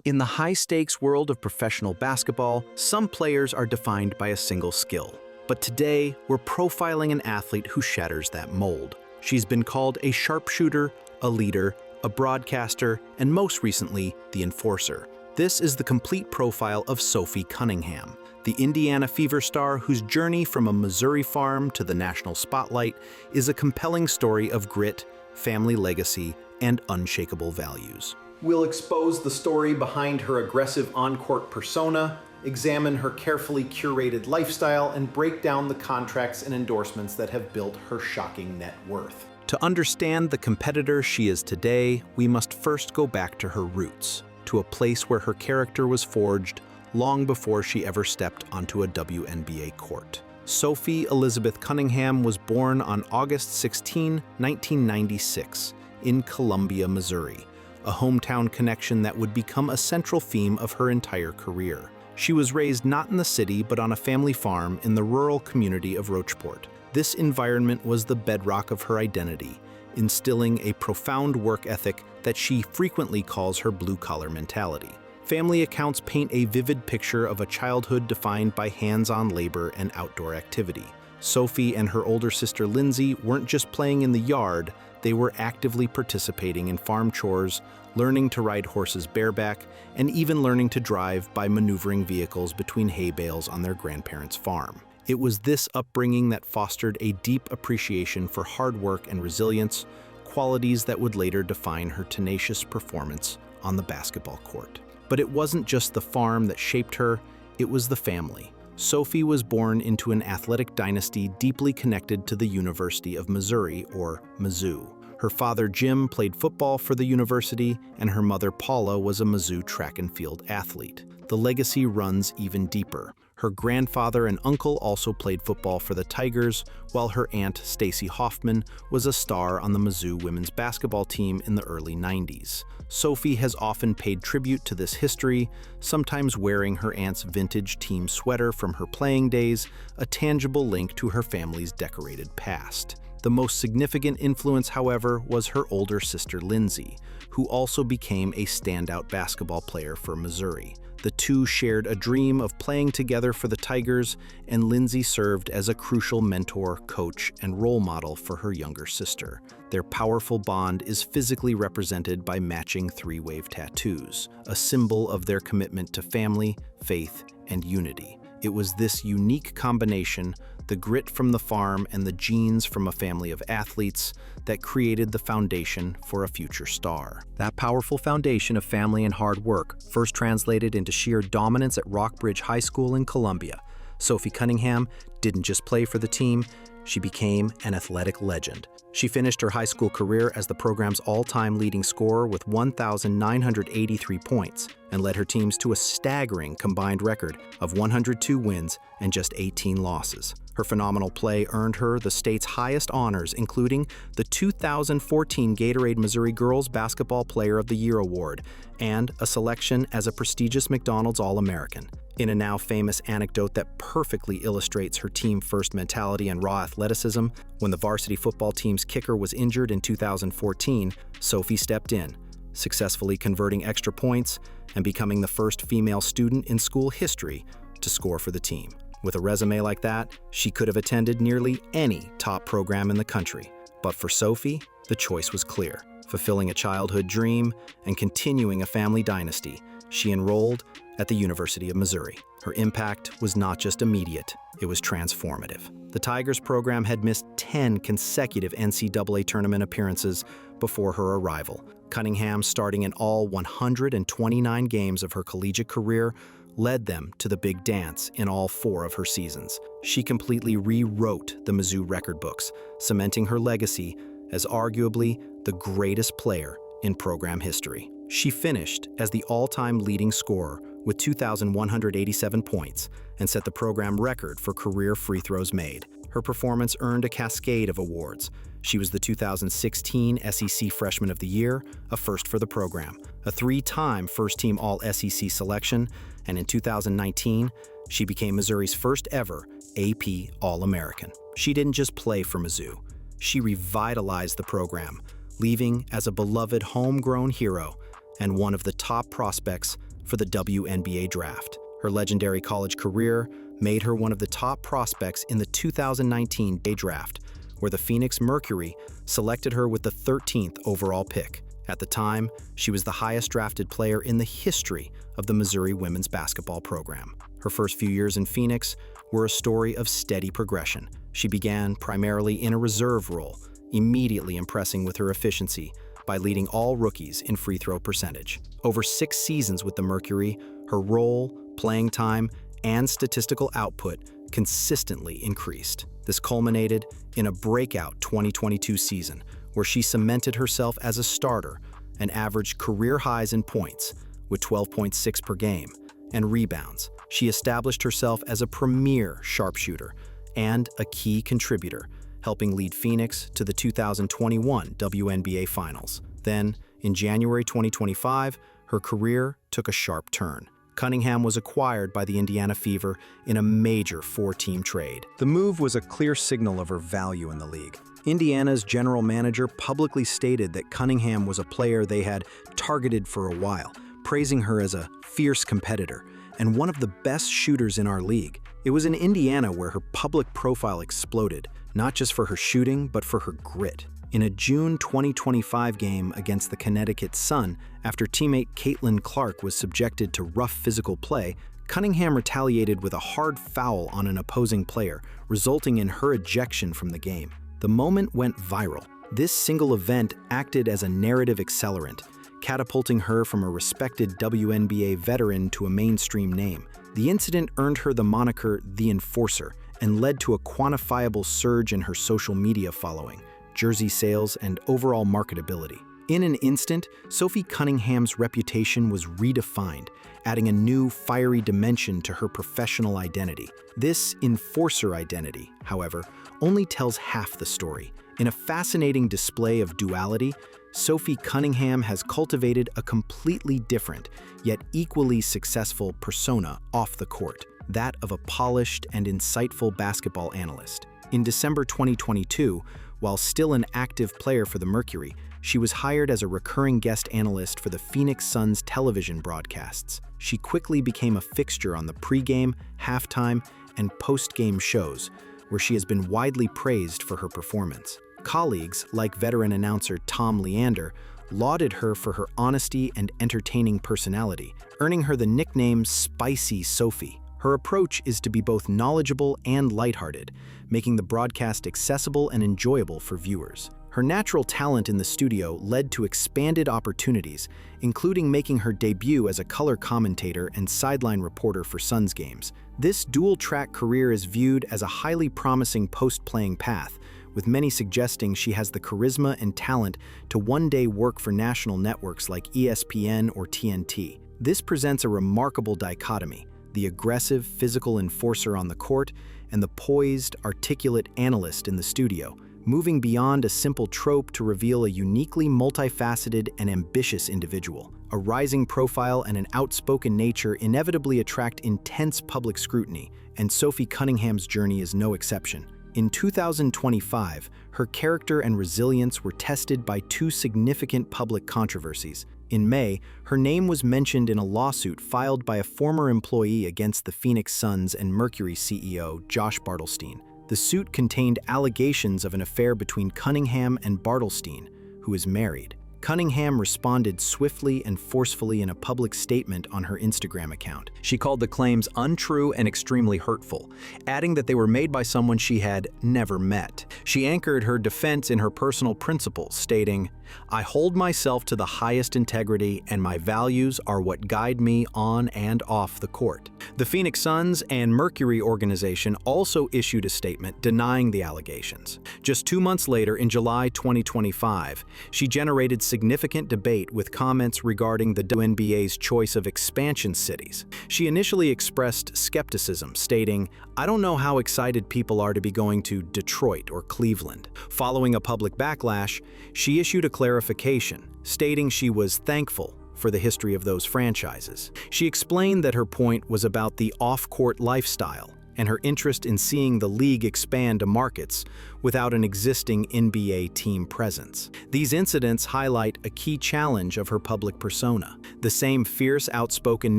In the high-stakes world of professional basketball, some players are defined by a single skill. But today, we're profiling an athlete who shatters that mold. She's been called a sharpshooter, a leader, a broadcaster, and most recently, the enforcer. This is the complete profile of Sophie Cunningham, the Indiana Fever star whose journey from a Missouri farm to the national spotlight is a compelling story of grit, family legacy, and unshakable values. We'll expose the story behind her aggressive on-court persona, examine her carefully curated lifestyle, and break down the contracts and endorsements that have built her shocking net worth. To understand the competitor she is today, we must first go back to her roots, to a place where her character was forged long before she ever stepped onto a WNBA court. Sophie Elizabeth Cunningham was born on August 16, 1996, in Columbia, Missouri, a hometown connection that would become a central theme of her entire career. She was raised not in the city but on a family farm in the rural community of Rocheport. This environment was the bedrock of her identity, instilling a profound work ethic that she frequently calls her blue-collar mentality. Family accounts paint a vivid picture of a childhood defined by hands-on labor and outdoor activity. Sophie and her older sister Lindsay weren't just playing in the yard, they were actively participating in farm chores, learning to ride horses bareback, and even learning to drive by maneuvering vehicles between hay bales on their grandparents' farm. It was this upbringing that fostered a deep appreciation for hard work and resilience, qualities that would later define her tenacious performance on the basketball court. But it wasn't just the farm that shaped her, it was the family. Sophie was born into an athletic dynasty deeply connected to the University of Missouri, or Mizzou. Her father, Jim, played football for the university, and her mother, Paula, was a Mizzou track and field athlete. The legacy runs even deeper. Her grandfather and uncle also played football for the Tigers, while her aunt, Stacy Hoffman, was a star on the Mizzou women's basketball team in the early 90s. Sophie has often paid tribute to this history, sometimes wearing her aunt's vintage team sweater from her playing days, a tangible link to her family's decorated past. The most significant influence, however, was her older sister Lindsay, who also became a standout basketball player for Missouri. The two shared a dream of playing together for the Tigers, and Lindsay served as a crucial mentor, coach, and role model for her younger sister. Their powerful bond is physically represented by matching three-wave tattoos, a symbol of their commitment to family, faith, and unity. It was this unique combination, the grit from the farm and the genes from a family of athletes, that created the foundation for a future star. That powerful foundation of family and hard work first translated into sheer dominance at Rockbridge High School in Columbia. Sophie Cunningham didn't just play for the team, she became an athletic legend. She finished her high school career as the program's all-time leading scorer with 1,983 points and led her teams to a staggering combined record of 102 wins and just 18 losses. Her phenomenal play earned her the state's highest honors, including the 2014 Gatorade Missouri Girls Basketball Player of the Year Award and a selection as a prestigious McDonald's All-American. In a now famous anecdote that perfectly illustrates her team-first mentality and raw athleticism, when the varsity football team's kicker was injured in 2014, Sophie stepped in, successfully converting extra points and becoming the first female student in school history to score for the team. With a resume like that, she could have attended nearly any top program in the country. But for Sophie, the choice was clear. Fulfilling a childhood dream and continuing a family dynasty, she enrolled at the University of Missouri. Her impact was not just immediate, it was transformative. The Tigers program had missed 10 consecutive NCAA tournament appearances before her arrival. Cunningham, starting in all 129 games of her collegiate career, led them to the big dance in all 4 of her seasons. She completely rewrote the Mizzou record books, cementing her legacy as arguably the greatest player in program history. She finished as the all-time leading scorer with 2,187 points and set the program record for career free throws made. Her performance earned a cascade of awards. She was the 2016 SEC Freshman of the Year, a first for the program, a 3-time first-team All-SEC selection, and in 2019, she became Missouri's first ever AP All-American. She didn't just play for Mizzou. She revitalized the program, leaving as a beloved homegrown hero and one of the top prospects for the WNBA draft. Her legendary college career made her one of the top prospects in the 2019 draft, where the Phoenix Mercury selected her with the 13th overall pick. At the time, she was the highest drafted player in the history of the Missouri women's basketball program. Her first few years in Phoenix were a story of steady progression. She began primarily in a reserve role, immediately impressing with her efficiency by leading all rookies in free throw percentage. Over 6 seasons with the Mercury, her role, playing time, and statistical output consistently increased. This culminated in a breakout 2022 season, where she cemented herself as a starter and averaged career highs in points with 12.6 per game and rebounds. She established herself as a premier sharpshooter and a key contributor, helping lead Phoenix to the 2021 WNBA Finals. Then, in January 2025, her career took a sharp turn. Cunningham was acquired by the Indiana Fever in a major 4-team trade. The move was a clear signal of her value in the league. Indiana's general manager publicly stated that Cunningham was a player they had targeted for a while, praising her as a fierce competitor and one of the best shooters in our league. It was in Indiana where her public profile exploded, not just for her shooting, but for her grit. In a June 2025 game against the Connecticut Sun, after teammate Caitlin Clark was subjected to rough physical play, Cunningham retaliated with a hard foul on an opposing player, resulting in her ejection from the game. The moment went viral. This single event acted as a narrative accelerant, catapulting her from a respected WNBA veteran to a mainstream name. The incident earned her the moniker The Enforcer and led to a quantifiable surge in her social media following, jersey sales, and overall marketability. In an instant, Sophie Cunningham's reputation was redefined, adding a new, fiery dimension to her professional identity. This enforcer identity, however, only tells half the story. In a fascinating display of duality, Sophie Cunningham has cultivated a completely different, yet equally successful persona off the court, that of a polished and insightful basketball analyst. In December 2022, while still an active player for the Mercury, she was hired as a recurring guest analyst for the Phoenix Suns television broadcasts. She quickly became a fixture on the pregame, halftime, and postgame shows, where she has been widely praised for her performance. Colleagues, like veteran announcer Tom Leander, lauded her for her honesty and entertaining personality, earning her the nickname Spicy Sophie. Her approach is to be both knowledgeable and lighthearted, making the broadcast accessible and enjoyable for viewers. Her natural talent in the studio led to expanded opportunities, including making her debut as a color commentator and sideline reporter for Suns games. This dual-track career is viewed as a highly promising post-playing path, with many suggesting she has the charisma and talent to one day work for national networks like ESPN or TNT. This presents a remarkable dichotomy: the aggressive, physical enforcer on the court and the poised, articulate analyst in the studio, moving beyond a simple trope to reveal a uniquely multifaceted and ambitious individual. A rising profile and an outspoken nature inevitably attract intense public scrutiny, and Sophie Cunningham's journey is no exception. In 2025, her character and resilience were tested by 2 significant public controversies. In May, her name was mentioned in a lawsuit filed by a former employee against the Phoenix Suns and Mercury CEO Josh Bartelstein. The suit contained allegations of an affair between Cunningham and Bartelstein, who is married. Cunningham responded swiftly and forcefully in a public statement on her Instagram account. She called the claims untrue and extremely hurtful, adding that they were made by someone she had never met. She anchored her defense in her personal principles, stating, "I hold myself to the highest integrity, and my values are what guide me on and off the court." The Phoenix Suns and Mercury organization also issued a statement denying the allegations. Just 2 months later, in July 2025, she generated significant debate with comments regarding the WNBA's choice of expansion cities. She initially expressed skepticism, stating, "I don't know how excited people are to be going to Detroit or Cleveland." Following a public backlash, she issued a clarification, stating she was thankful for the history of those franchises. She explained that her point was about the off-court lifestyle and her interest in seeing the league expand to markets without an existing NBA team presence. These incidents highlight a key challenge of her public persona. The same fierce, outspoken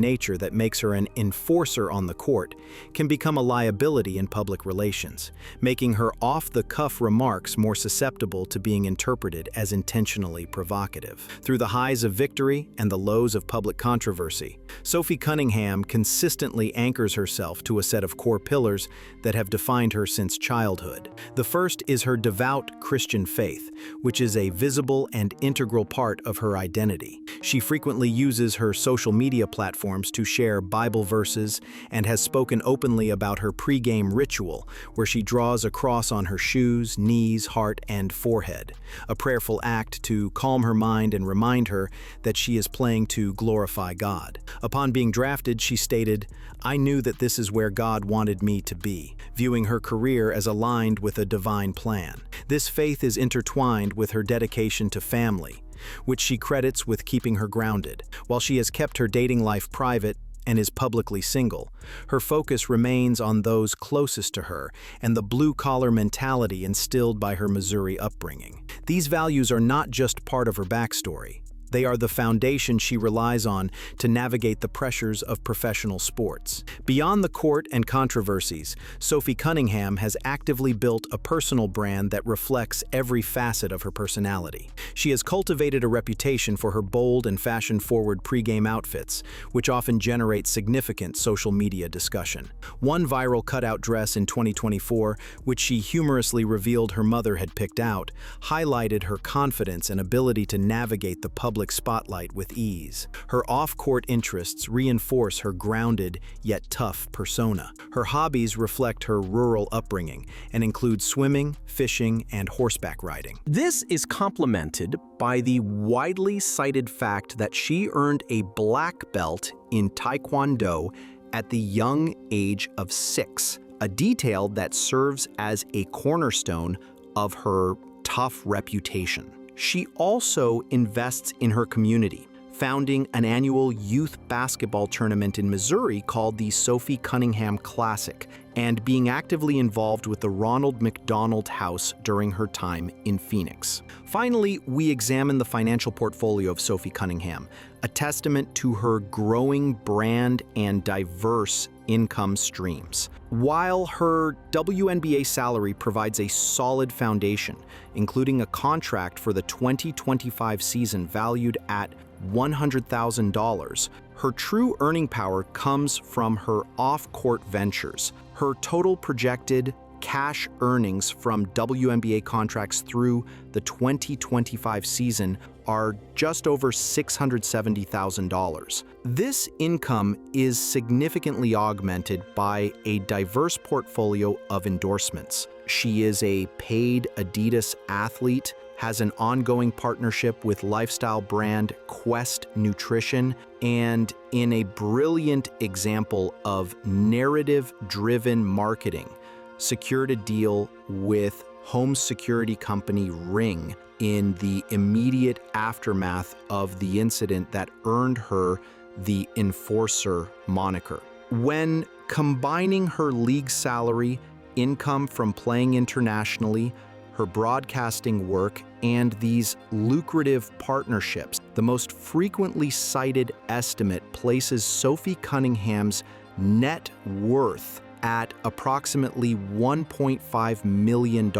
nature that makes her an enforcer on the court can become a liability in public relations, making her off-the-cuff remarks more susceptible to being interpreted as intentionally provocative. Through the highs of victory and the lows of public controversy, Sophie Cunningham consistently anchors herself to a set of core pillars that have defined her since childhood. The first is her devout Christian faith, which is a visible and integral part of her identity. She frequently uses her social media platforms to share Bible verses and has spoken openly about her pre-game ritual, where she draws a cross on her shoes, knees, heart, and forehead, a prayerful act to calm her mind and remind her that she is playing to glorify God. Upon being drafted, she stated, "I knew that this is where God wanted me to be," viewing her career as aligned with a divine plan. This faith is intertwined with her dedication to family, which she credits with keeping her grounded. While she has kept her dating life private and is publicly single, her focus remains on those closest to her and the blue-collar mentality instilled by her Missouri upbringing. These values are not just part of her backstory. They are the foundation she relies on to navigate the pressures of professional sports. Beyond the court and controversies, Sophie Cunningham has actively built a personal brand that reflects every facet of her personality. She has cultivated a reputation for her bold and fashion-forward pre-game outfits, which often generate significant social media discussion. One viral cutout dress in 2024, which she humorously revealed her mother had picked out, highlighted her confidence and ability to navigate the public spotlight with ease. Her off-court interests reinforce her grounded yet tough persona. Her hobbies reflect her rural upbringing and include swimming, fishing, and horseback riding. This is complemented by the widely cited fact that she earned a black belt in Taekwondo at the young age of 6, a detail that serves as a cornerstone of her tough reputation. She also invests in her community, founding an annual youth basketball tournament in Missouri called the Sophie Cunningham Classic, and being actively involved with the Ronald McDonald House during her time in Phoenix. Finally, we examine the financial portfolio of Sophie Cunningham, a testament to her growing brand and diverse income streams. While her WNBA salary provides a solid foundation, including a contract for the 2025 season valued at $100,000, her true earning power comes from her off-court ventures. Her total projected cash earnings from WNBA contracts through the 2025 season are just over $670,000. This income is significantly augmented by a diverse portfolio of endorsements. She is a paid Adidas athlete, has an ongoing partnership with lifestyle brand Quest Nutrition, and in a brilliant example of narrative-driven marketing, secured a deal with home security company Ring in the immediate aftermath of the incident that earned her the Enforcer moniker. When combining her league salary, income from playing internationally, her broadcasting work, and these lucrative partnerships, the most frequently cited estimate places Sophie Cunningham's net worth at approximately $1.5 million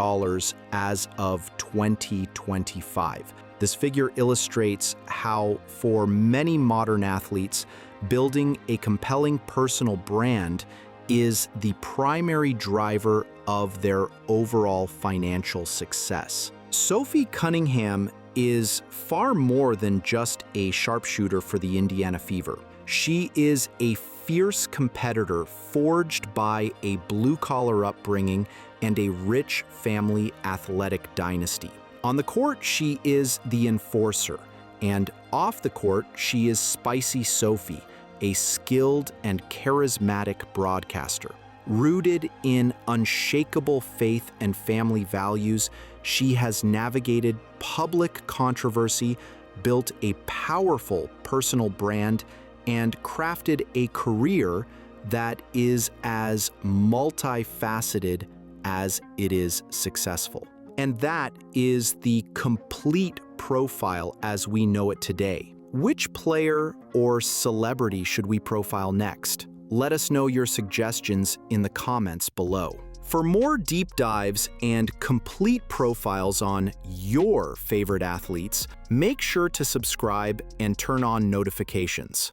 as of 2025. This figure illustrates how, for many modern athletes, building a compelling personal brand is the primary driver of their overall financial success. Sophie Cunningham is far more than just a sharpshooter for the Indiana Fever. She is a fierce competitor forged by a blue-collar upbringing and a rich family athletic dynasty. On the court, she is the enforcer, and off the court, she is Spicy Sophie, a skilled and charismatic broadcaster. Rooted in unshakable faith and family values, she has navigated public controversy, built a powerful personal brand, and crafted a career that is as multifaceted as it is successful. And that is the complete profile as we know it today. Which player or celebrity should we profile next? Let us know your suggestions in the comments below. For more deep dives and complete profiles on your favorite athletes, make sure to subscribe and turn on notifications.